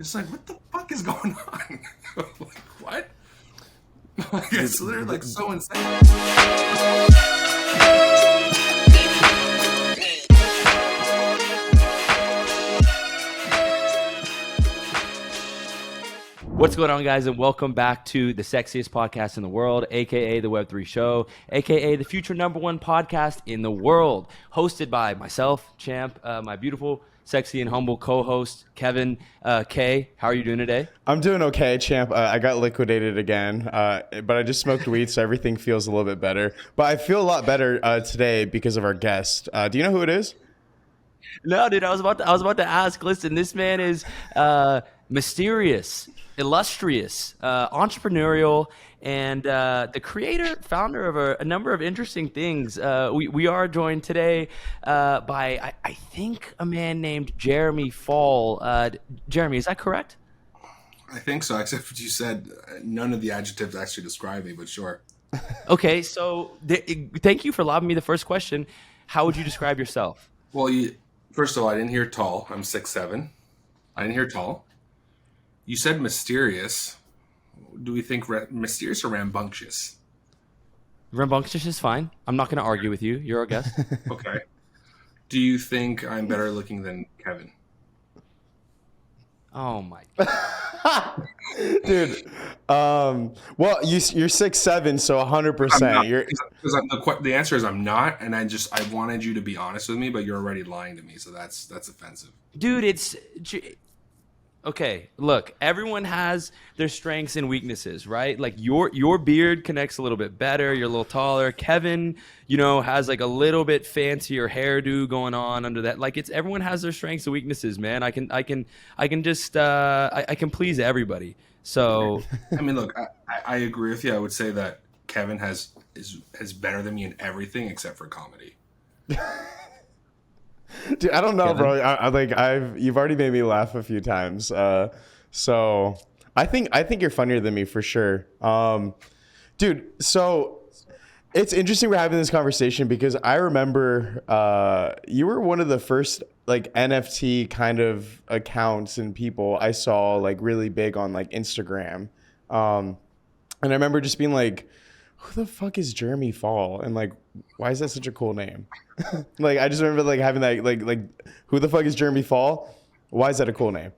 It's like, what the fuck is going on? Like, what? Like, it's literally like so insane. What's going on, guys, and welcome back to the sexiest podcast in the world, aka the Web3 Show, aka the future #1 podcast in the world, hosted by myself, Champ, my beautiful, sexy, and humble co-host, Kevin K. How are you doing today? I'm doing okay, Champ. I got liquidated again, but I just smoked weed, so everything feels a little bit better. But I feel a lot better today because of our guest. Do you know who it is? No, dude, I was about to ask. Listen, this man is mysterious, illustrious, entrepreneurial, and the creator, founder of a number of interesting things. We are joined today by, I think, a man named Jeremy Fall. Jeremy, is that correct? I think so, except what you said. None of the adjectives actually describe me, but sure. Okay, so thank you for lobbing me the first question. How would you describe yourself? Well, first of all, I didn't hear tall. I'm 6'7". I didn't hear tall. You said mysterious. Do we think mysterious or rambunctious? Rambunctious is fine. I'm not going to argue with you. You're our guest. Okay. Do you think I'm better looking than Kevin? Oh my God. Dude. Well, you're 6'7", so 100%. The answer is I'm not, and I wanted you to be honest with me, but you're already lying to me, so that's offensive. Dude, okay, look, everyone has their strengths and weaknesses, right? Like your beard connects a little bit better. You're a little taller. Kevin, has like a little bit fancier hairdo going on under that. Like everyone has their strengths and weaknesses, man. I can please everybody. So I mean, look, I agree with you. I would say that Kevin is better than me in everything except for comedy. Dude, I don't know, bro. You've already made me laugh a few times. So I think you're funnier than me for sure. Dude, so it's interesting we're having this conversation because I remember you were one of the first like NFT kind of accounts and people I saw like really big on like Instagram. And I remember just being like, who the fuck is Jeremy Fall? And like, why is that such a cool name? Like, I just remember like having that, like, who the fuck is Jeremy Fall? Why is that a cool name?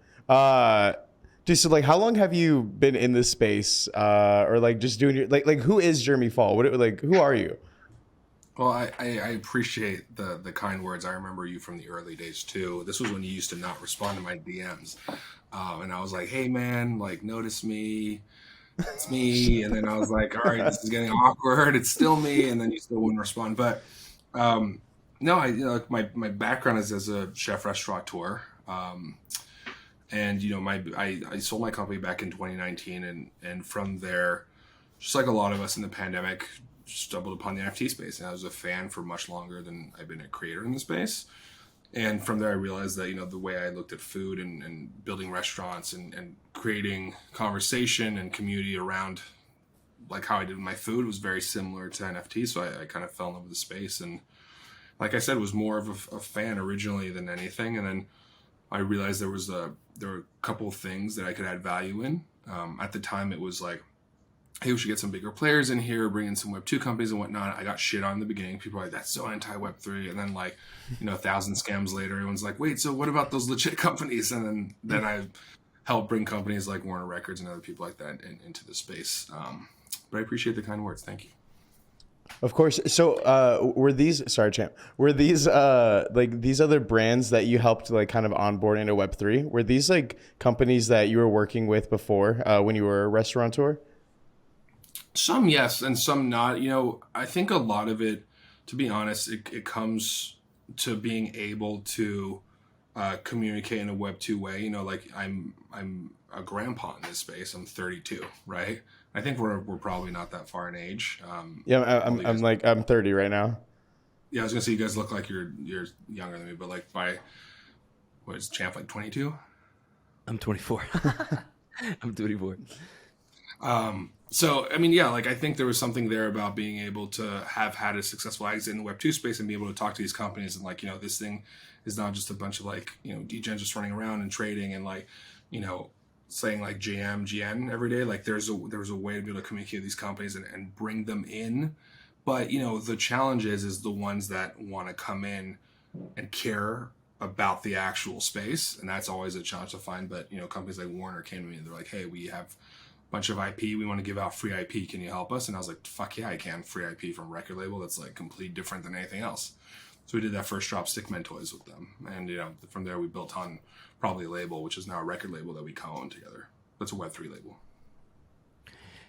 Dude, so like, how long have you been in this space? Or like just doing your, like who is Jeremy Fall? Who are you? Well, I appreciate the kind words. I remember you from the early days too. This was when you used to not respond to my DMs. And I was like, hey man, like notice me. It's me. And then I was like, all right, this is getting awkward. It's still me. And then you still wouldn't respond. But no, my background is as a chef restaurateur. And I sold my company back in 2019, and from there, just like a lot of us in the pandemic, stumbled upon the NFT space. And I was a fan for much longer than I've been a creator in the space. And from there, I realized that, the way I looked at food and building restaurants and creating conversation and community around like how I did with my food was very similar to NFT. So I kind of fell in love with the space. And like I said, was more of a fan originally than anything. And then I realized there were a couple of things that I could add value in. At the time, it was like, hey, we should get some bigger players in here, bring in some Web2 companies and whatnot. I got shit on in the beginning. People were like, that's so anti-Web3. And then 1,000 scams later, everyone's like, wait, so what about those legit companies? And then I helped bring companies like Warner Records and other people like that into the space. But I appreciate the kind words. Thank you. Of course. So were these like these other brands that you helped like kind of onboard into Web3? Were these like companies that you were working with before when you were a restaurateur? Some yes, and some not. I think a lot of it, to be honest, it comes to being able to communicate in a Web2 way. Like I'm a grandpa in this space. I'm 32, right? I think we're probably not that far in age. I'm 30 right now. Yeah, I was gonna say you guys look like you're younger than me, but like what is Champ, like 22? I'm 24. I'm 24. So, I mean, yeah, like I think there was something there about being able to have had a successful exit in the Web2 space and be able to talk to these companies and this thing is not just a bunch of degens just running around and trading and saying like GM, GN every day. Like there's a way to be able to communicate with these companies and bring them in. But the challenge is the ones that want to come in and care about the actual space, and that's always a challenge to find. But companies like Warner came to me and they're like, hey, we have a bunch of IP, we want to give out free IP, can you help us? And I was like, fuck yeah, I can. Free IP from a record label that's like completely different than anything else. So we did that first drop Stickman toys with them, and from there we built on Probably Label, which is now a record label that we co-own together. That's a Web3 label.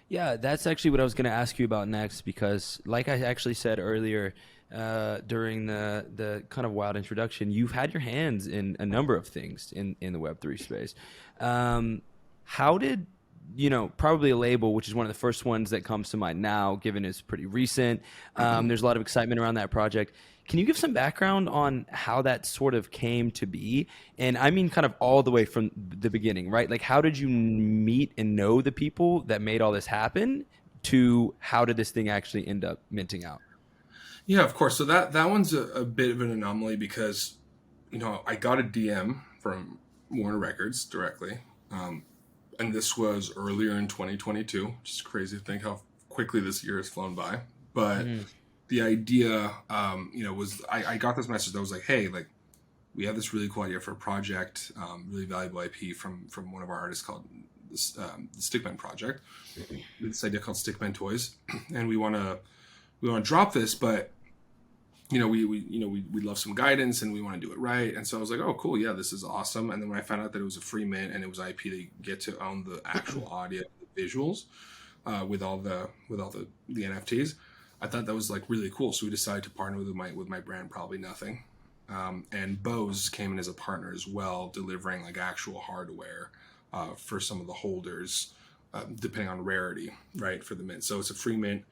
Yeah, that's actually what I was going to ask you about next, because like I actually said earlier during the kind of wild introduction, you've had your hands in a number of things in the Web3 space. How did, Probably a Label, which is one of the first ones that comes to mind now, given it's pretty recent, there's a lot of excitement around that project. Can you give some background on how that sort of came to be? And I mean kind of all the way from the beginning, right? Like how did you meet and know the people that made all this happen, to how did this thing actually end up minting out? Yeah, of course. So that one's a bit of an anomaly because, I got a DM from Warner Records directly. And this was earlier in 2022, which is crazy to think how quickly this year has flown by. But the idea, was I got this message that was like, hey, like we have this really cool idea for a project, really valuable IP from one of our artists called the Stickman Project. This idea called Stickman Toys, and we want to drop this, but we'd love some guidance and we want to do it right. And so I was like, oh, cool. Yeah, this is awesome. And then when I found out that it was a free mint and it was IP, they get to own the actual audio, the visuals, with all the NFTs, I thought that was like really cool. So we decided to partner with my brand, Probably Nothing. And Bose came in as a partner as well, delivering like actual hardware, for some of the holders, depending on rarity, right, for the mint. So it's a free mint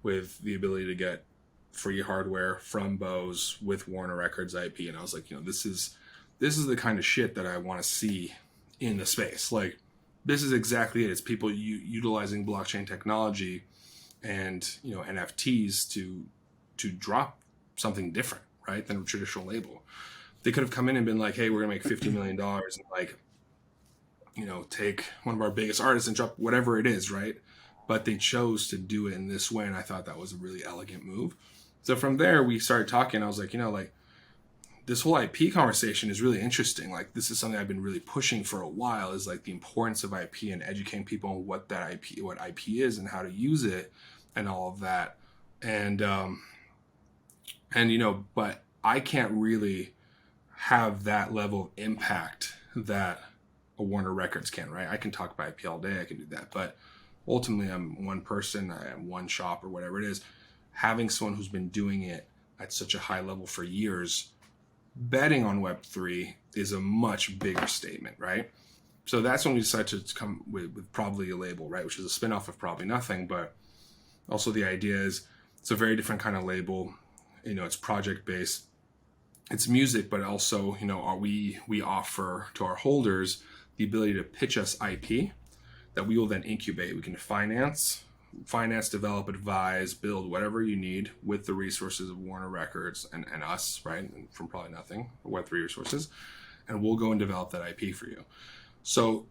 with the ability to get free hardware from Bose with Warner Records IP. And I was like, this is the kind of shit that I want to see in the space. Like, this is exactly it. It's people utilizing blockchain technology and NFTs to drop something different, right, than a traditional label. They could have come in and been like, hey, we're gonna make $50 million and like, take one of our biggest artists and drop whatever it is, right? But they chose to do it in this way, and I thought that was a really elegant move. So from there, we started talking. I was like, this whole IP conversation is really interesting. Like, this is something I've been really pushing for a while, is like the importance of IP and educating people on what IP is and how to use it and all of that. And but I can't really have that level of impact that a Warner Records can, right? I can talk about IP all day. I can do that. But ultimately, I'm one person. I am one shop or whatever it is. Having someone who's been doing it at such a high level for years, betting on Web3 is a much bigger statement, right? So that's when we decided to come with Probably a Label, right? Which is a spinoff of Probably Nothing. But also the idea is it's a very different kind of label. It's project based. It's music, but also, we offer to our holders the ability to pitch us IP that we will then incubate. We can finance, develop, advise, build whatever you need with the resources of Warner Records and us, right? And from Probably Nothing, Web3 resources. And we'll go and develop that IP for you. So,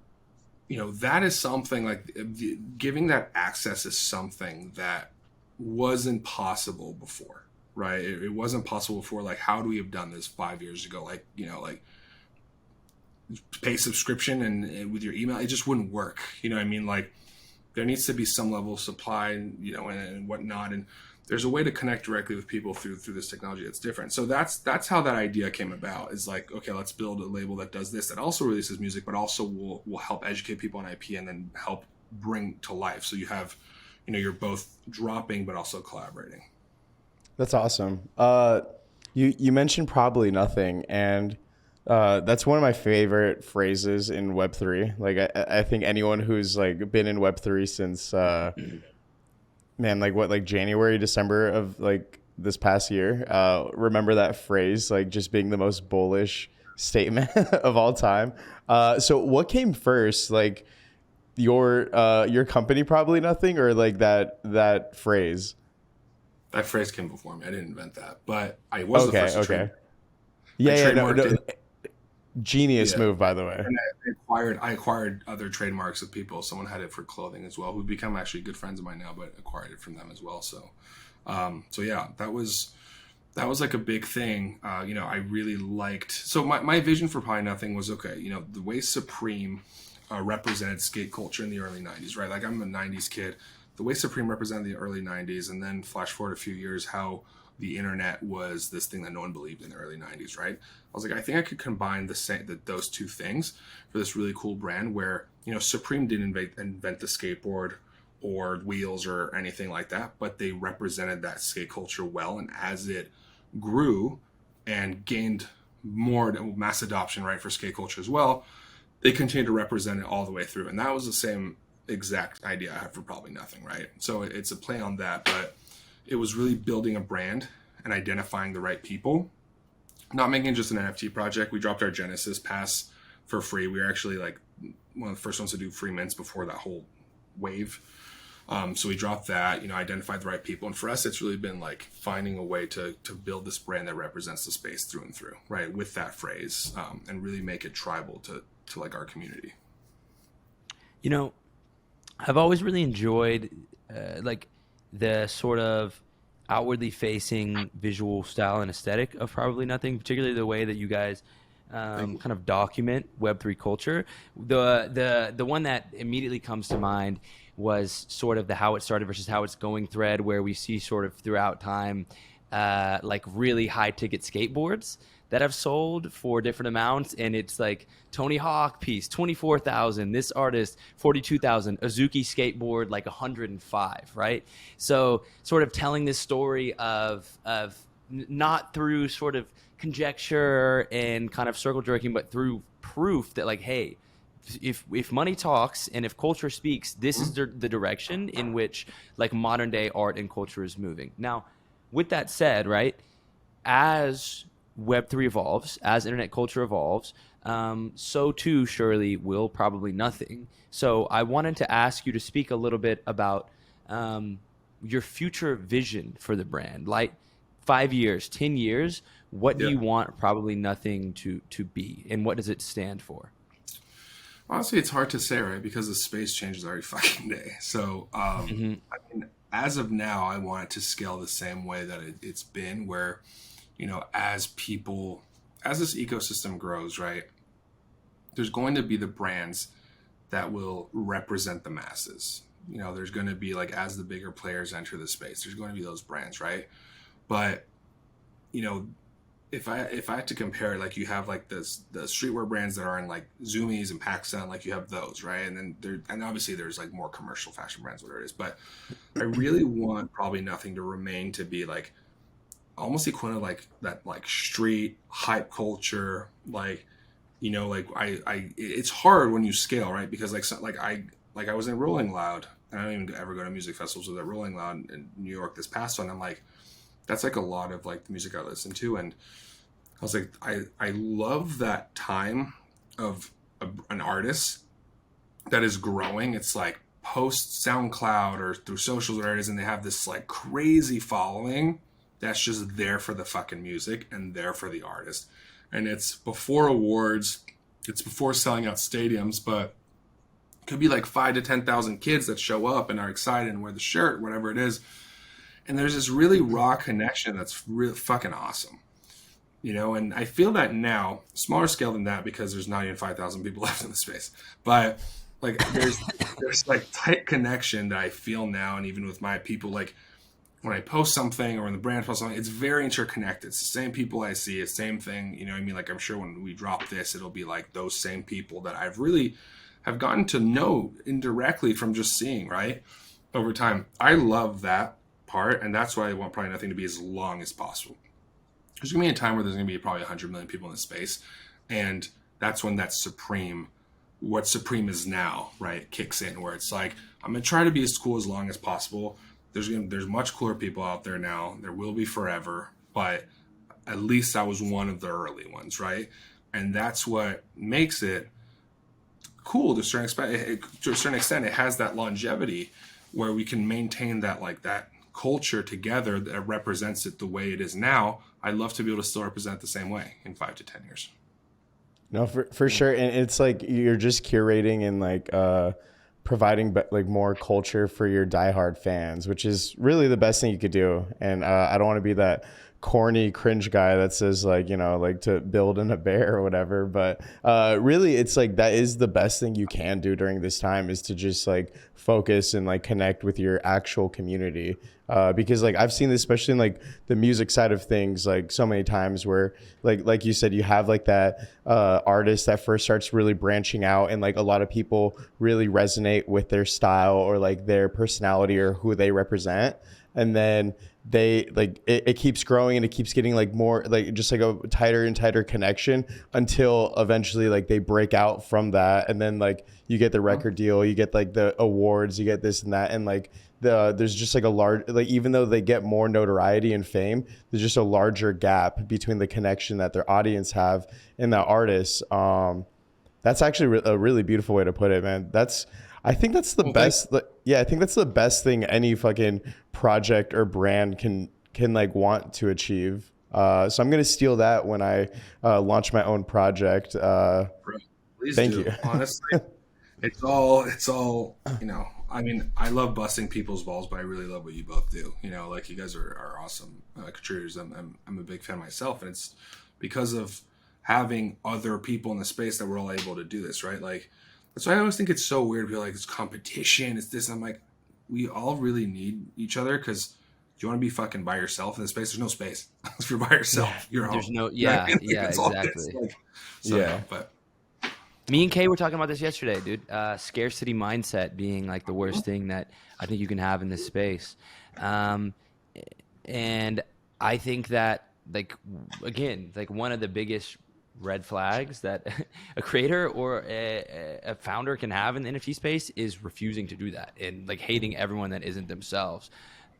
that is something like giving that access is something that wasn't possible before, right? It wasn't possible before. Like, how do we have done this 5 years ago? Like, pay subscription and with your email, it just wouldn't work. Like, there needs to be some level of supply, and whatnot. And there's a way to connect directly with people through this technology that's different. So that's how that idea came about. Is like, okay, let's build a label that does this, that also releases music, but also will help educate people on IP and then help bring to life. So you have, you're both dropping but also collaborating. That's awesome. You mentioned Probably Nothing, and that's one of my favorite phrases in Web3. Like, I think anyone who's like been in Web3 since January, December of like this past year, remember that phrase, like just being the most bullish statement of all time. So what came first, like your company Probably Nothing, or like that phrase? That phrase came before me. I didn't invent that, but I was the first to okay. Yeah, no. Genius Yeah. move, by the way. And I acquired other trademarks of people. Someone had it for clothing as well, who become actually good friends of mine now, but acquired it from them as well. So, so yeah, that was like a big thing. I really liked. So my vision for Probably Nothing was okay. The way Supreme represented skate culture in the early '90s, right? Like I'm a '90s kid. The way Supreme represented the early '90s, and then flash forward a few years, how the internet was this thing that no one believed in the early '90s, right? I was like, I think I could combine those two things for this really cool brand where, Supreme didn't invent the skateboard or wheels or anything like that, but they represented that skate culture well. And as it grew and gained more mass adoption, right, for skate culture as well, they continued to represent it all the way through. And that was the same exact idea I had for Probably Nothing, right? So it's a play on that, but it was really building a brand and identifying the right people, not making just an NFT project. We dropped our Genesis pass for free. We were actually like one of the first ones to do free mints before that whole wave. So we dropped that, identified the right people. And for us, it's really been like finding a way to build this brand that represents the space through and through, right? With that phrase, and really make it tribal to like our community. I've always really enjoyed like the sort of outwardly facing visual style and aesthetic of Probably Nothing, particularly the way that you guys kind of document Web3 culture. The one that immediately comes to mind was sort of the how it started versus how it's going thread, where we see sort of throughout time like really high ticket skateboards that have sold for different amounts, and it's like Tony Hawk piece 24,000, this artist 42,000, Azuki skateboard like 105, right? So sort of telling this story of not through sort of conjecture and kind of circle jerking, but through proof that like, hey, if money talks and if culture speaks, this is the direction in which like modern day art and culture is moving. Now, with that said, right, as Web3 evolves, as internet culture evolves, so too surely will Probably Nothing. So I wanted to ask you to speak a little bit about your future vision for the brand, like 5 years, 10 years. What do you want Probably Nothing to be, and what does it stand for? Honestly, it's hard to say, right? Because the space changes every fucking day. So, I mean, as of now, I want it to scale the same way that it's been, where, as this ecosystem grows, right, there's going to be the brands that will represent the masses. There's going to be like, as the bigger players enter the space, there's going to be those brands, right? But, if I had to compare it, like you have like the streetwear brands that are in like Zoomies and Pakistan, like you have those, right? And then obviously there's like more commercial fashion brands, whatever it is. But I really want Probably Nothing to remain to be like almost equivalent like that, like street hype culture, like like it's hard when you scale, right? Because I was in Rolling Loud, and I don't even ever go to music festivals with that Rolling Loud in New York this past one. I'm like, that's like a lot of like the music I listen to, and I was like, I love that time of an artist that is growing. It's like post SoundCloud or through socials or areas, and they have this like crazy following that's just there for the fucking music and there for the artist. And it's before awards, it's before selling out stadiums, but it could be like 5,000 to 10,000 kids that show up and are excited and wear the shirt, whatever it is. And there's this really raw connection that's really fucking awesome. And I feel that now, smaller scale than that, because there's not even 5,000 people left in the space. But like there's like tight connection that I feel now, and even with my people, like when I post something or when the brand posts something, it's very interconnected. It's the same people I see, it's the same thing. You know what I mean? Like I'm sure when we drop this, it'll be like those same people that I've really have gotten to know indirectly from just seeing, right, over time. I love that part, and that's why I want Probably Nothing to be as long as possible. There's gonna be a time where there's gonna be probably 100 million people in the space, and that's when that what Supreme is now, right, kicks in, where it's like, I'm gonna try to be as cool as long as possible. There's much cooler people out there now. There will be forever, but at least I was one of the early ones, right? And that's what makes it cool to a certain extent. It has that longevity where we can maintain that culture together that represents it the way it is now. I'd love to be able to still represent the same way in 5 to 10 years. No, for sure. And it's like you're just curating and like providing like more culture for your diehard fans, which is really the best thing you could do. And I don't want to be that corny cringe guy that says like, you know, like to build in a bear or whatever, but really it's like that is the best thing you can do during this time, is to just like focus and like connect with your actual community. Because like I've seen this especially in like the music side of things like so many times where like you said, you have like that artist that first starts really branching out, and like a lot of people really resonate with their style or like their personality or who they represent, and then they like it keeps growing and it keeps getting like more like just like a tighter and tighter connection until eventually like they break out from that, and then like you get the record deal, you get like the awards, you get this and that, and like there's just like a large, like even though they get more notoriety and fame, there's just a larger gap between the connection that their audience have and that artist. That's actually a really beautiful way to put it, man. I think that's the best. Yeah, I think that's the best thing any fucking project or brand can like want to achieve. So I'm gonna steal that when I launch my own project. Please thank do. you. Honestly, it's all, you know, I mean, I love busting people's balls, but I really love what you both do. You know, like you guys are awesome contributors. I'm a big fan myself, and it's because of having other people in the space that we're all able to do this, right? Like, that's why I always think it's so weird. People like, it's competition, it's this. And I'm like, we all really need each other, because do you want to be fucking by yourself in the space? There's no space. If you're by yourself, you're home. There's no, yeah, right? yeah, exactly. Like, so, Yeah. but Me and Kay were talking about this yesterday, dude. Scarcity mindset being like the worst thing that I think you can have in this space. And I think that, like, again, like one of the biggest red flags that a creator or a founder can have in the NFT space is refusing to do that and like hating everyone that isn't themselves.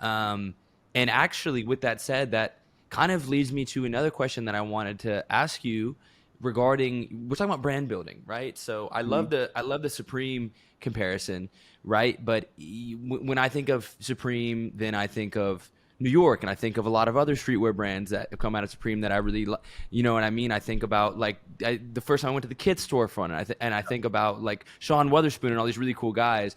And actually, with that said, that kind of leads me to another question that I wanted to ask you regarding, we're talking about brand building, right? So I love the Supreme comparison, right? But when I think of Supreme, then I think of New York, and I think of a lot of other streetwear brands that have come out of Supreme that I really, you know what I mean? I think about like the first time I went to the Kith storefront, and I think about like Sean Weatherspoon and all these really cool guys.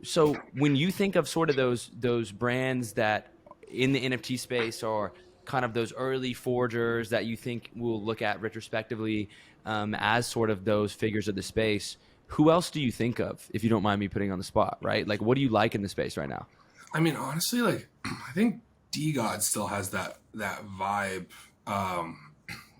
So when you think of sort of those brands that in the NFT space are kind of those early forgers that you think we'll look at retrospectively as sort of those figures of the space, who else do you think of, if you don't mind me putting on the spot, right? Like, what do you like in the space right now? I mean, honestly, like, I think D-God still has that vibe.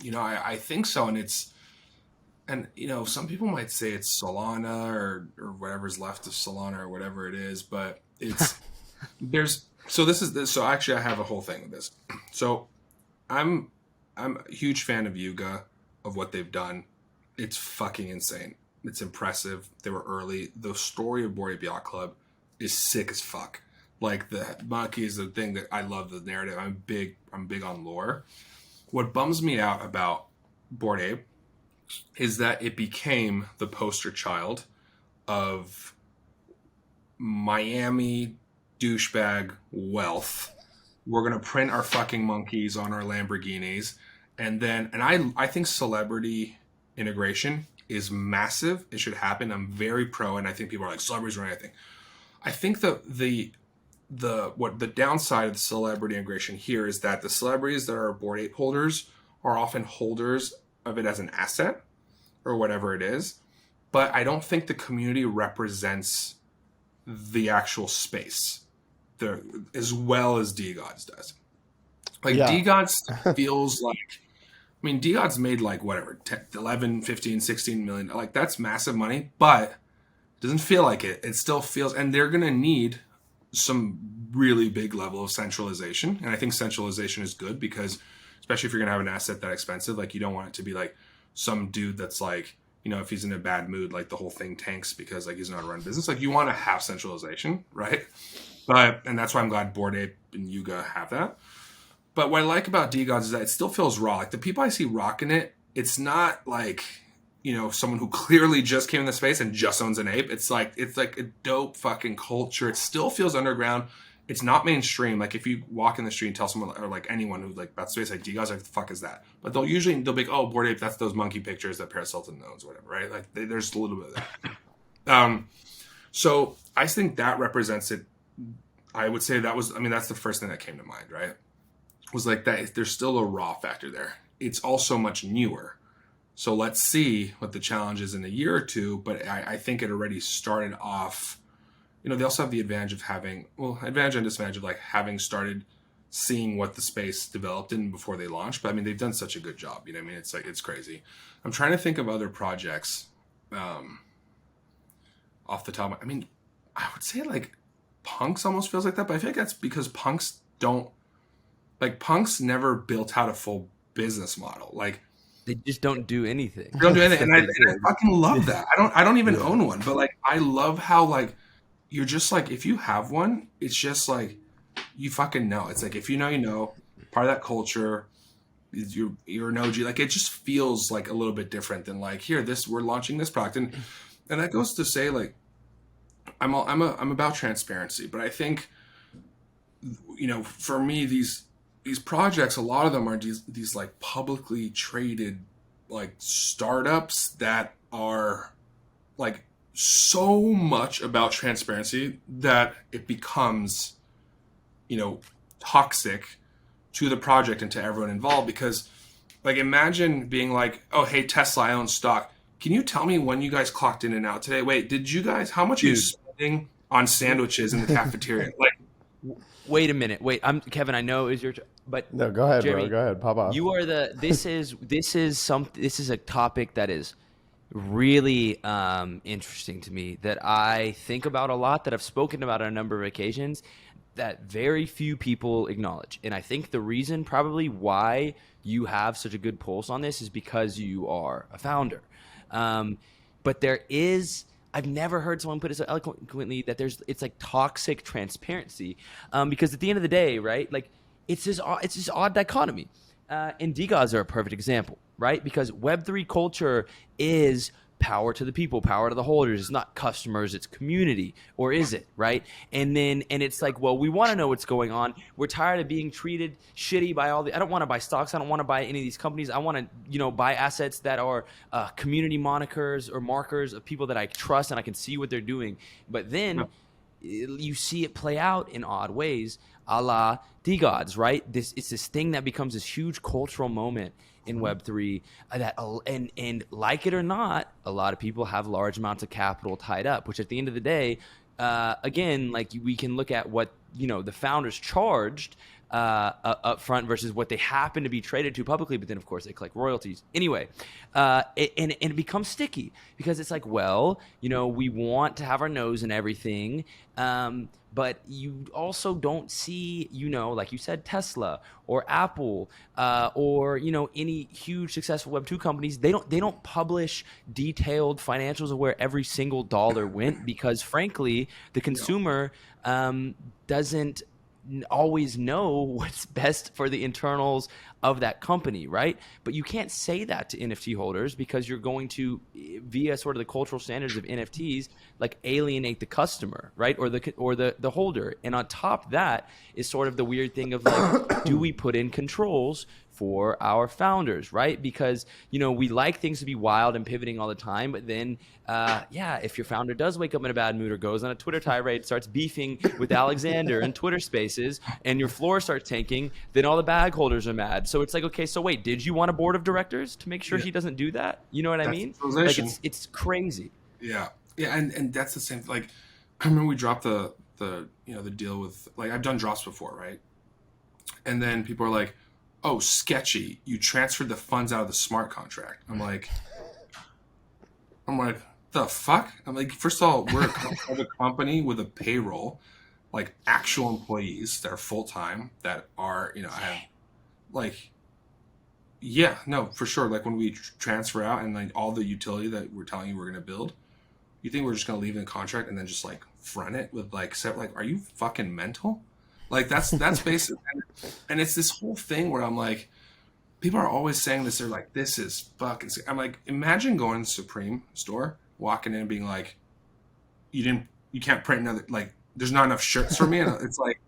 You know, I think so. And you know, some people might say it's Solana or whatever's left of Solana or whatever it is, but it's, so actually I have a whole thing with this. So I'm a huge fan of Yuga, of what they've done. It's fucking insane. It's impressive. They were early. The story of Bored Ape Yacht Club is sick as fuck. Like, the monkey is the thing that I love, the narrative. I'm big on lore. What bums me out about Bored Ape is that it became the poster child of Miami douchebag wealth. We're gonna print our fucking monkeys on our Lamborghinis, and I think celebrity integration is massive. It should happen. I'm very pro, and I think people are like, celebrities or anything. I think the downside of the celebrity integration here is that the celebrities that are Bored Ape holders are often holders of it as an asset or whatever it is, but I don't think the community represents the actual space as well as D-Gods does. Like, Yeah. D-Gods feels like, I mean, D-Gods made like whatever, 10, 11, 15, 16 million. Like, that's massive money, but it doesn't feel like it. It still feels, and they're going to need some really big level of centralization. And I think centralization is good, because especially if you're going to have an asset that expensive, like, you don't want it to be like some dude that's like, you know, if he's in a bad mood, like the whole thing tanks because like he's not a run business. Like, you want to have centralization, right? And that's why I'm glad Bored Ape and Yuga have that. But what I like about D-Gods is that it still feels raw. Like, the people I see rocking it, it's not like, you know, someone who clearly just came in the space and just owns an ape. It's like a dope fucking culture. It still feels underground. it's not mainstream. Like if you walk in the street and tell someone or like anyone who's like about space, like, do you guys like the fuck is that? But they'll be like, oh, Bored Ape, that's those monkey pictures that Paris Hilton owns, whatever, right? Like there's a little bit of that. So I think that represents it. I would say that's the first thing that came to mind, right? Was like that there's still a raw factor there. It's also much newer. So let's see what the challenge is in a year or two. But I think it already started off, they also have the advantage of advantage and disadvantage of like having started seeing what the space developed in before they launched. But I mean, they've done such a good job. You know what I mean? It's like, it's crazy. I'm trying to think of other projects off the top. I mean, I would say like Punks almost feels like that, but I think that's because Punks never built out a full business model. Like they just don't do anything. They don't do anything. And I fucking love that. I don't even own one, but like, I love how like, you're just like, if you have one, it's just like, you fucking know. It's like, if you know, part of that culture, you're an OG. Like, it just feels like a little bit different than like, we're launching this product. And that goes to say like, I'm about transparency, but I think, for me, these projects, a lot of them are these like publicly traded like startups that are like so much about transparency that it becomes, toxic to the project and to everyone involved. Because like, imagine being like, oh, hey, Tesla, I own stock. Can you tell me when you guys clocked in and out today? Wait, how much are you spending on sandwiches in the cafeteria? Like, wait a minute. Wait, Kevin, I know is your, but no, go ahead, Jeremy, bro. Go ahead, pop off. You are this is a topic that is really interesting to me, that I think about a lot, that I've spoken about on a number of occasions, that very few people acknowledge. And I think the reason probably why you have such a good pulse on this is because you are a founder. But I've never heard someone put it so eloquently, that it's like toxic transparency, because at the end of the day, right, like it's this odd dichotomy, and DeGods are a perfect example, right? Because Web3 culture is power to the people, power to the holders. It's not customers, it's community, or is it, right? And it's like, well, we want to know what's going on. We're tired of being treated shitty by I don't want to buy stocks. I don't want to buy any of these companies. I want to, buy assets that are community monikers or markers of people that I trust and I can see what they're doing. But then you see it play out in odd ways, a la DeGods, right? It's this thing that becomes this huge cultural moment in Web3, and like it or not, a lot of people have large amounts of capital tied up, which at the end of the day, again, like we can look at what, the founders charged up front versus what they happen to be traded to publicly, but then of course they collect royalties. Anyway, and it becomes sticky because it's like, well, we want to have our nose in everything, but you also don't see, like you said, Tesla or Apple, or any huge successful Web2 companies. They don't publish detailed financials of where every single dollar went, because frankly, the consumer doesn't always know what's best for the internals of that company, right? But you can't say that to NFT holders, because you're going to, via sort of the cultural standards of NFTs, like alienate the customer, right? Or the holder. And on top of that is sort of the weird thing of like, do we put in controls for our founders, right? Because, we like things to be wild and pivoting all the time, but then, if your founder does wake up in a bad mood or goes on a Twitter tirade, starts beefing with Alexander in Twitter Spaces, and your floor starts tanking, then all the bag holders are mad. So it's like, okay, so wait, did you want a board of directors to make sure he doesn't do that? You know what I mean? Like it's crazy. Yeah, and that's the same. Like, I remember we dropped the deal with, like, I've done drops before, right? And then people are like, oh, sketchy, you transferred the funds out of the smart contract. I'm like, the fuck? I'm like, first of all, we're a company with a payroll, like actual employees that are full-time, that are, I have, like, yeah, no, for sure. Like, when we transfer out and like all the utility that we're telling you we're going to build, you think we're just going to leave in the contract and then just like front it with like, are you fucking mental? Like, that's basic. And it's this whole thing where I'm like, people are always saying this. They're like, this is fucking sick. I'm like, imagine going to the Supreme store, walking in and being like, you can't print another, like, there's not enough shirts for me. And it's like,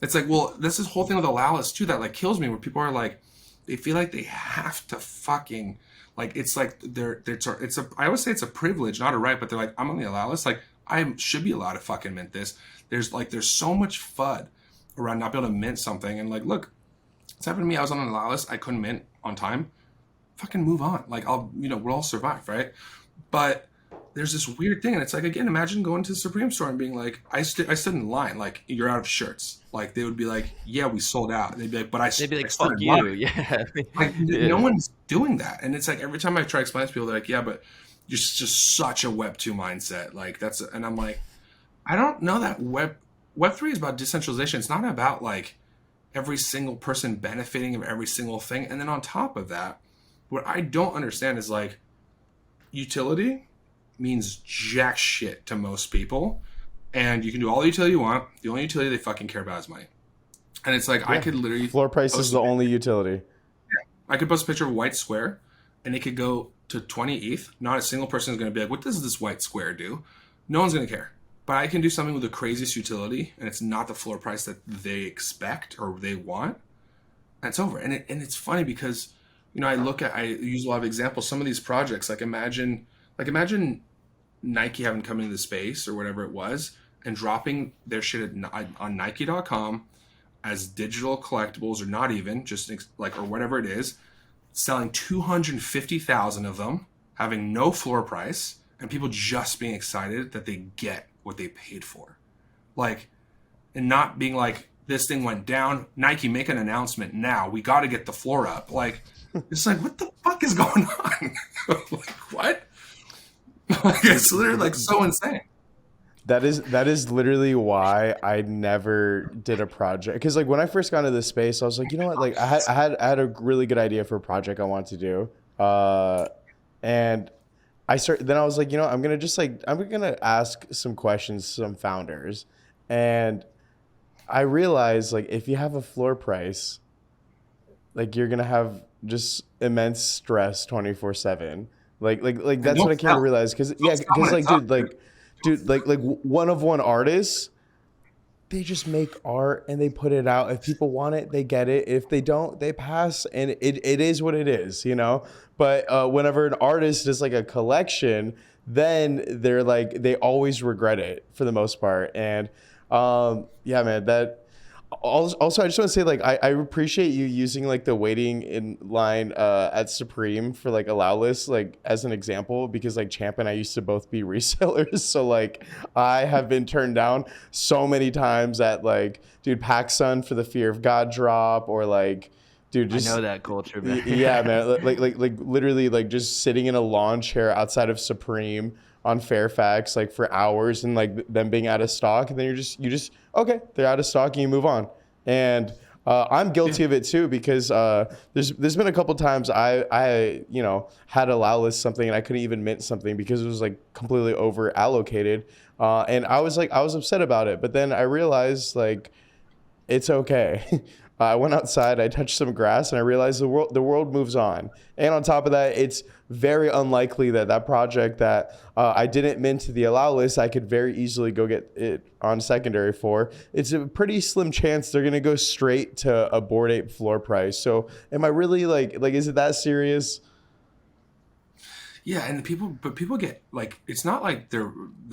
It's like, well, this is whole thing with Alalis too that like kills me, where people are like, they feel like they have to fucking like, it's like it's a I always say it's a privilege, not a right, but they're like, I'm on the Alalis, like I should be allowed to fucking mint this. There's so much FUD around not being able to mint something, and like, look, it's happened to me. I was on an Alalis, I couldn't mint on time. Fucking move on. Like we'll all survive, right? But there's this weird thing, and it's like, again, imagine going to the Supreme store and being like, I stood in line, like, you're out of shirts. Like, they would be like, yeah, we sold out. And they'd be like, but They'd be like, I stood fuck in you. line. Yeah. Like, Yeah. no one's doing that. And it's like, every time I try to explain to people, they're like, yeah, but you're just such a Web 2 mindset. Like, and I'm like, I don't know that Web 3 is about decentralization. It's not about like every single person benefiting of every single thing. And then on top of that, what I don't understand is like, utility means jack shit to most people, and you can do all the utility you want. The only utility they fucking care about is money. And it's like, I could literally Floor price is the only utility. I could post a picture of a white square and it could go to 20 ETH. Not a single person is going to be like, what does this white square do? No one's going to care. But I can do something with the craziest utility, and it's not the floor price that they expect or they want, and it's over. And it's funny because, I use a lot of examples. Some of these projects, like imagine Nike having come into the space or whatever it was and dropping their shit on Nike.com as digital collectibles, or not even, just like, or whatever it is, selling 250,000 of them, having no floor price, and people just being excited that they get what they paid for. Like, and not being like, this thing went down, Nike, make an announcement now, we got to get the floor up. Like, it's like, what the fuck is going on? Like, what? Like, it's literally like so insane. That is literally why I never did a project. Because like when I first got into this space, I was like, you know what? Like I had a really good idea for a project I wanted to do, and then I was like, I'm gonna ask some questions to some founders, and I realized like if you have a floor price, like you're gonna have just immense stress 24/7. Like that's what I came to realize. Because like one of one artists, they just make art and they put it out. If people want it, they get it. If they don't, they pass, and it is what it is, But whenever an artist does like a collection, then they're like, they always regret it for the most part. And yeah, man, that. Also, I just want to say, like, I appreciate you using like the waiting in line at Supreme for like allow list, like as an example, because like Champ and I used to both be resellers, so like I have been turned down so many times at like, dude, PacSun for the Fear of God drop, or like, dude, just I know that culture, man. yeah, man, like literally like just sitting in a lawn chair outside of Supreme on Fairfax like for hours, and like them being out of stock, and then you just okay, they're out of stock, and you move on. And I'm guilty of it too, because there's been a couple times I had allow list something and I couldn't even mint something because it was like completely over allocated, and I was upset about it. But then I realized like it's okay. I went outside, I touched some grass, and I realized the world moves on. And on top of that, it's very unlikely that project that I didn't mint to the allow list, I could very easily go get it on secondary for. It's a pretty slim chance they're going to go straight to a Bored Ape floor price. So am I really like is it that serious? Yeah, and people get like, it's not like they're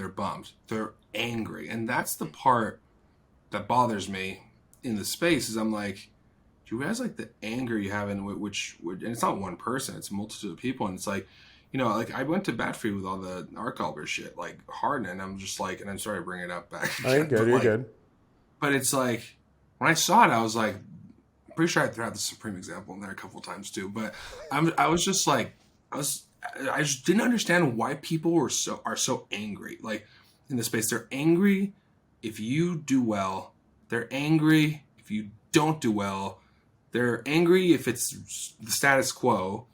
bummed, they're angry, and that's the part that bothers me in the space. Is I'm like, do you realize like the anger you have in which and it's not one person, it's a multitude of people, and it's like, like I went to bat for you with all the Arc Albert shit, like hard, and I'm just like, and I'm sorry to bring it up back Oh, you're good, you're good. But it's like, when I saw it, I was like, I'm pretty sure I threw out the Supreme example in there a couple of times too, but I was just like, I just didn't understand why people are so angry. Like in the space, they're angry if you do well. They're angry if you don't do well. They're angry if it's the status quo.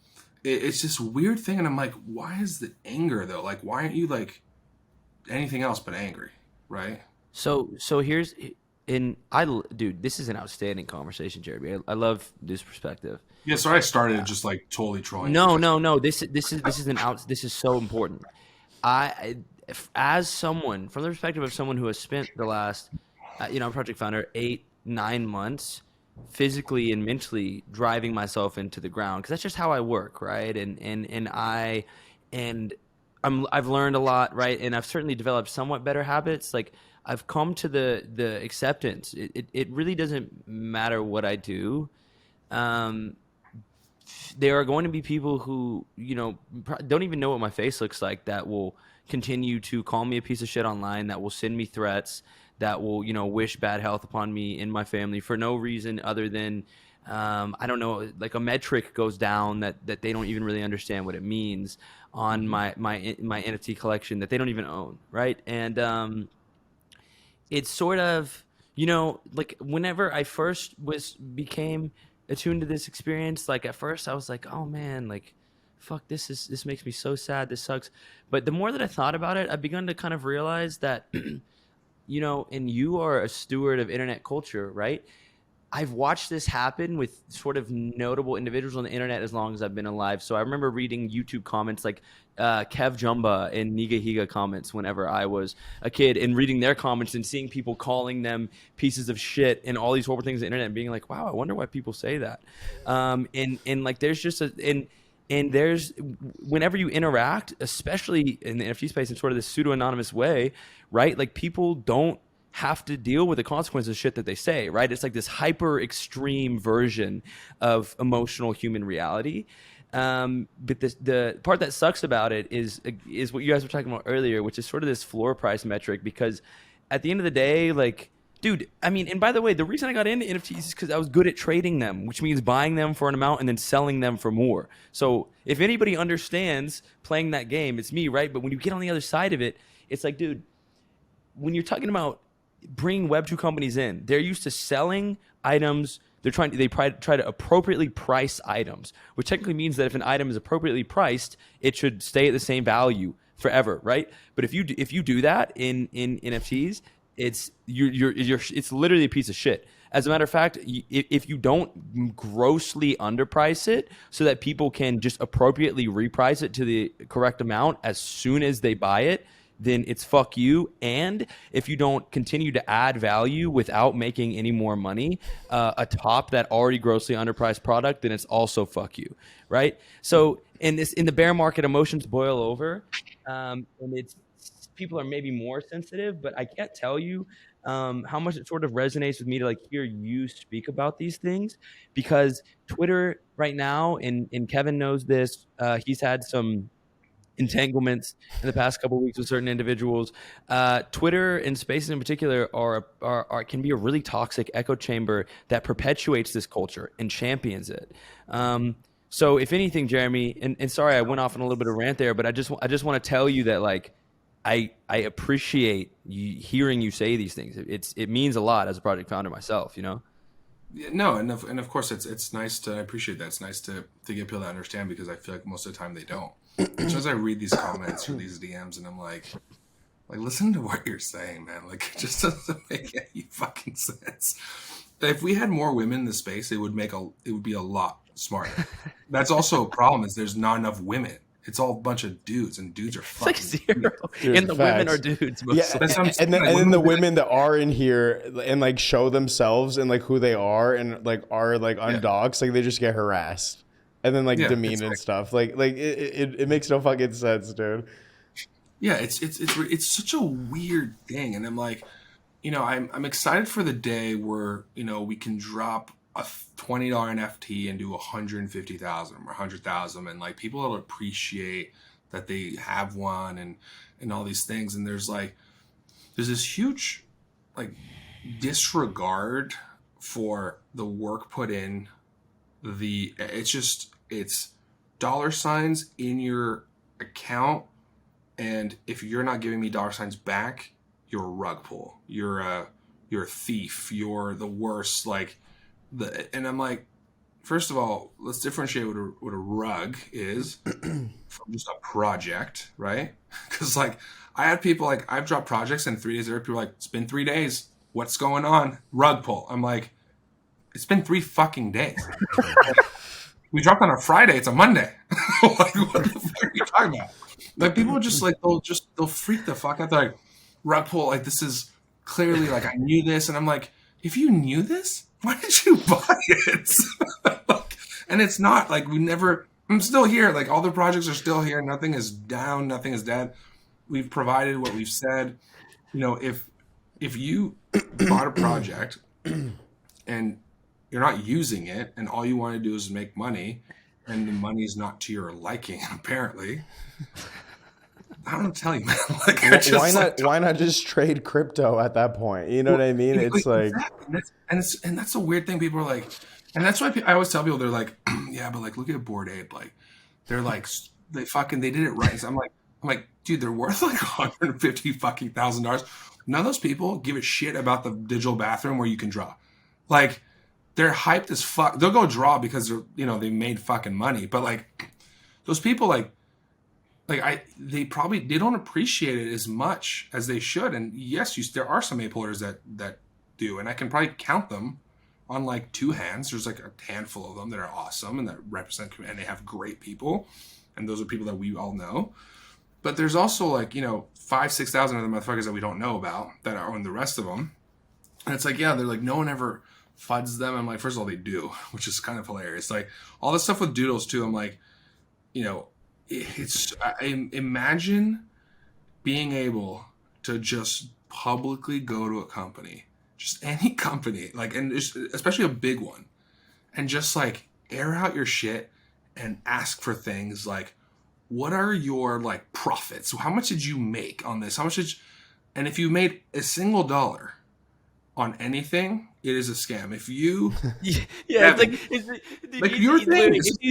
It's this weird thing, and I'm like, why is the anger though? Like, why aren't you like anything else but angry, right? So here's dude, this is an outstanding conversation, Jeremy. I love this perspective. Yeah, so I started just like totally trolling. No. This is so important. As someone from the perspective of someone who has spent the last, I'm a project founder, 9 months physically and mentally driving myself into the ground, because that's just how I work, right? And I've learned a lot, right? And I've certainly developed somewhat better habits. Like, I've come to the acceptance. It really doesn't matter what I do. Um, there are going to be people who, don't even know what my face looks like, that will continue to call me a piece of shit online, that will send me threats, that will, wish bad health upon me and my family for no reason other than, I don't know, like a metric goes down that they don't even really understand what it means on my NFT collection that they don't even own, right? And it's sort of, like whenever I first became attuned to this experience, like at first I was like, oh man, like fuck, this makes me so sad, this sucks. But the more that I thought about it, I begun to kind of realize that and you are a steward of internet culture, right? I've watched this happen with sort of notable individuals on the internet as long as I've been alive. So I remember reading YouTube comments like Kev Jumba and Niga Higa comments whenever I was a kid, and reading their comments and seeing people calling them pieces of shit and all these horrible things on the internet and being like, wow, I wonder why people say that. And like there's just and there's, whenever you interact, especially in the NFT space in sort of this pseudo-anonymous way, right? Like people don't have to deal with the consequences of shit that they say, right? It's like this hyper extreme version of emotional human reality. But the part that sucks about it is what you guys were talking about earlier, which is sort of this floor price metric, because at the end of the day, like, dude, I mean, and by the way, the reason I got into NFTs is because I was good at trading them, which means buying them for an amount and then selling them for more. So if anybody understands playing that game, it's me, right? But when you get on the other side of it, it's like, dude, when you're talking about bringing Web2 companies in, they're used to selling items. They try to appropriately price items, which technically means that if an item is appropriately priced, it should stay at the same value forever, right? But if you do that in NFTs, it's literally a piece of shit. As a matter of fact, if you don't grossly underprice it so that people can just appropriately reprice it to the correct amount as soon as they buy it, then it's fuck you. And if you don't continue to add value without making any more money atop that already grossly underpriced product, then it's also fuck you, right? So in the bear market, emotions boil over, and it's, people are maybe more sensitive, but I can't tell you how much it sort of resonates with me to like hear you speak about these things, because Twitter right now, and Kevin knows this, he's had some entanglements in the past couple of weeks with certain individuals. Twitter and Spaces in particular can be a really toxic echo chamber that perpetuates this culture and champions it. So if anything, Jeremy, and sorry I went off on a little bit of a rant there, but I just want to tell you that like I appreciate hearing you say these things. It means a lot as a project founder myself, Yeah, no, and of course it's nice to, I appreciate that. It's nice to get people to understand, because I feel like most of the time they don't. So as I read these comments or these DMs, and I'm like listen to what you're saying, man. Like, it just doesn't make any fucking sense. If we had more women in the space, it would be a lot smarter. That's also a problem, is there's not enough women. It's all a bunch of dudes, and dudes are fucking it's like zero. And the women are dudes mostly. Yeah, and then the women that are in here and like show themselves and like who they are and like are like undoxed, like they just get harassed and then like demeaned and stuff. Like it makes no fucking sense, dude. Yeah, it's such a weird thing, and I'm like, I'm excited for the day where we can drop a $20 NFT and do 150,000 or 100,000, and like people will appreciate that they have one, and all these things. And there's this huge like disregard for the work put in. It's dollar signs in your account, and if you're not giving me dollar signs back, you're a rug pull. You're a thief. You're the worst. And I'm like, first of all, let's differentiate what a rug is from just a project, right? Because like I had people like, I've dropped projects in 3 days. There are people like, it's been 3 days. What's going on? Rug pull. I'm like, it's been 3 fucking days. We dropped on a Friday. It's a Monday. Like, what the fuck are you talking about? Like, people are just like, they'll freak the fuck out. They're like, rug pull. Like, this is clearly like, I knew this. And I'm like, if you knew this, why did you buy it? Like, and it's not like I'm still here. Like all the projects are still here. Nothing is down. Nothing is dead. We've provided what we've said. If you bought a project and you're not using it and all you want to do is make money and the money's not to your liking, apparently, I don't know what to tell you, man. Like, why not just trade crypto at that point? You know what I mean? It's like, exactly. And that's a weird thing. People are like, and that's why I always tell people, they're like, yeah, but like, look at Bored Ape. Like, they're like, they did it right. So I'm like, dude, they're worth like $150,000. None of those people give a shit about the digital bathroom where you can draw. Like, they're hyped as fuck. They'll go draw because they made fucking money. But like, those people they don't appreciate it as much as they should. And yes, there are some ape holders that do, and I can probably count them on like two hands. There's like a handful of them that are awesome and that represent, and they have great people, and those are people that we all know. But there's also like 5,000-6,000 of the motherfuckers that we don't know about that are on the rest of them, and it's like, yeah, they're like, no one ever FUDs them. I'm like, first of all, they do, which is kind of hilarious. Like all this stuff with doodles too. I'm like, imagine being able to just publicly go to a company, just any company, like, and especially a big one, and just like air out your shit and ask for things like, what are your like profits? How much did you make on this? And if you made a single dollar on anything, it is a scam. If you, these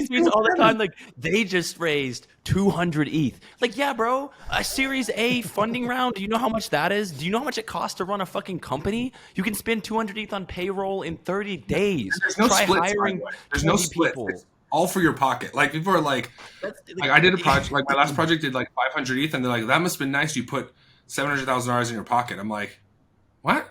dudes all the time, like they just raised 200 ETH. Like, yeah, bro, a Series A funding round. Do you know how much that is? Do you know how much it costs to run a fucking company? You can spend 200 ETH on payroll in 30 days. There's no Try splits, hiring. There's no split. It's all for your pocket. Like people are like I did a project. Like my last project did like 500 ETH, and they're like, that must have been nice. You put $700,000 in your pocket. I'm like, what?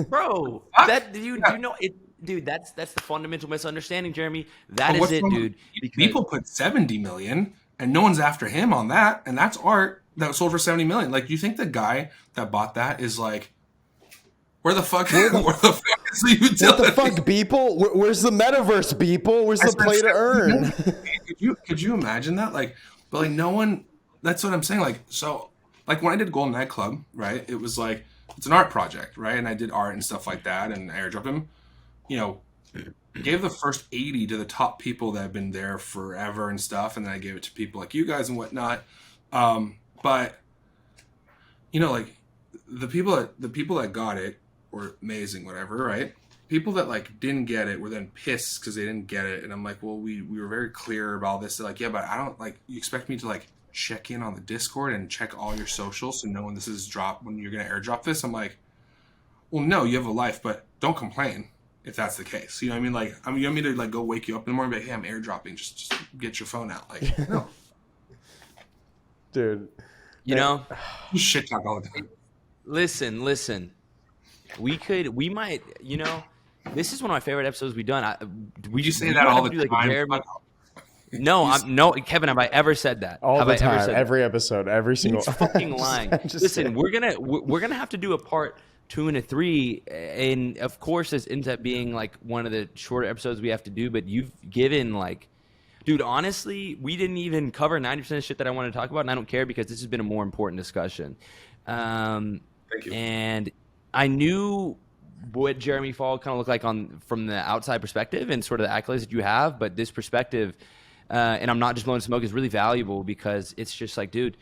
Bro, you know it, dude. That's the fundamental misunderstanding, Jeremy. That is it, dude. People put 70 million, and no one's after him on that, and that's art that sold for 70 million. Like, you think the guy that bought that is like, where the fuck is the utility? What the fuck, people? Where's the metaverse, people? Where's the play to earn? Could you imagine that? Like, but like no one. That's what I'm saying. Like, so like when I did Golden Nightclub, right? It was like, it's an art project, right? And I did art and stuff like that, and I airdropped them. Gave the first 80 to the top people that have been there forever and stuff, and then I gave it to people like you guys and whatnot. But like the people that got it were amazing, whatever, right? People that like didn't get it were then pissed because they didn't get it, and I'm like, well, we were very clear about this. They're like, yeah, but I don't like. You expect me to like check in on the Discord and check all your socials to know when this is dropped, when you're going to airdrop this? I'm like, well, no, you have a life, but don't complain if that's the case. You know what I mean? Like, you want me to like go wake you up in the morning and be like, hey, I'm airdropping. Just get your phone out. Like, no. Dude. You shit talk all the time. Listen. We might, this is one of my favorite episodes we've done. You say that all the time. Like Kevin, have I ever said that? All the time, every episode, every single. He's fucking lying. Listen, we're gonna have to do a part 2 and a 3, and of course this ends up being like one of the shorter episodes we have to do. But you've given like, dude, honestly, we didn't even cover 90% of shit that I wanted to talk about, and I don't care because this has been a more important discussion. Thank you. And I knew what Jeremy Fall kind of looked like from the outside perspective and sort of the accolades that you have, but this perspective. And I'm not just blowing smoke, is really valuable because it's just like, dude,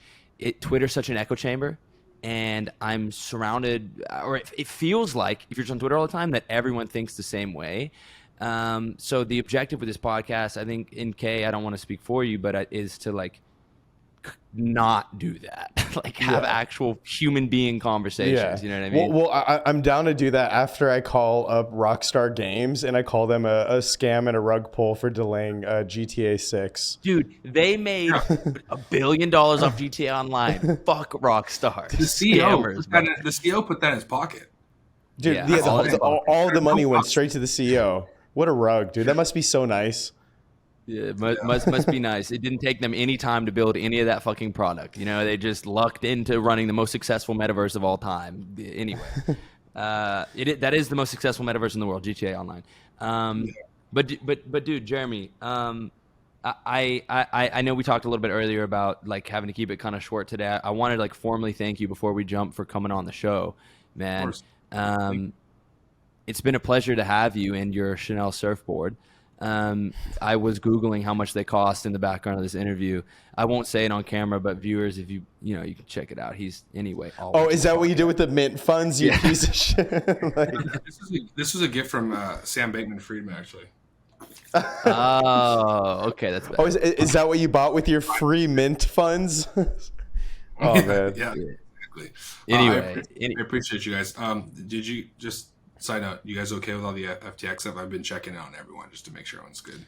Twitter's such an echo chamber, and I'm surrounded, or it feels like, if you're just on Twitter all the time, that everyone thinks the same way. So the objective with this podcast, I think, I don't want to speak for you, but is to like not do that. Like have actual human being conversations. You know what I mean? Well, I'm down to do that after I call up Rockstar Games and I call them a scam and a rug pull for delaying GTA 6. Dude, they made $1 billion off GTA Online. Fuck Rockstar. The CEO put that in his pocket. Dude, all the money went straight to the CEO. What a rug, dude. That must be so nice. Yeah, must be nice. It didn't take them any time to build any of that fucking product. They just lucked into running the most successful metaverse of all time. Anyway, That is the most successful metaverse in the world, GTA Online. But dude, Jeremy, I know we talked a little bit earlier about like having to keep it kind of short today. I wanted to like formally thank you before we jump for coming on the show, Of man. course. It's been a pleasure to have you and your Chanel surfboard. I was Googling how much they cost in the background of this interview. I won't say it on camera, but viewers, if you can check it out. He's anyway. Oh, is that what you did with the mint funds, you piece of shit? Like, This was a gift from Sam Bankman-Friedman, actually. Oh, okay, that's bad. oh, is that what you bought with your free mint funds? Oh man. Yeah, exactly. Anyway, I appreciate you guys. Did you just side note? You guys okay with all the FTX stuff? I've been checking out on everyone just to make sure everyone's good.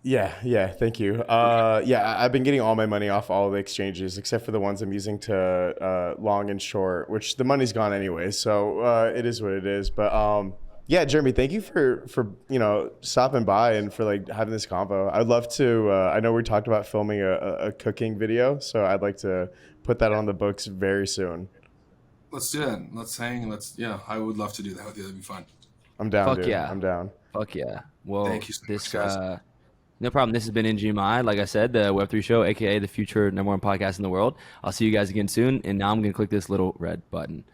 Yeah, thank you. Yeah, I've been getting all my money off all the exchanges except for the ones I'm using to long and short, which the money's gone anyway, so it is what it is. But yeah, Jeremy, thank you for stopping by and for like having this convo. I'd love to. I know we talked about filming a cooking video, so I'd like to put that on the books very soon. Let's do it. Let's hang. I would love to do that with you. That'd be fun. I'm down, Fuck dude. yeah. I'm down. Fuck yeah. Well, Thank you so much, guys. No problem. This has been ngmi. Like I said, the Web3 show, aka the future #1 podcast in the world. I'll see you guys again soon. And now I'm gonna click this little red button.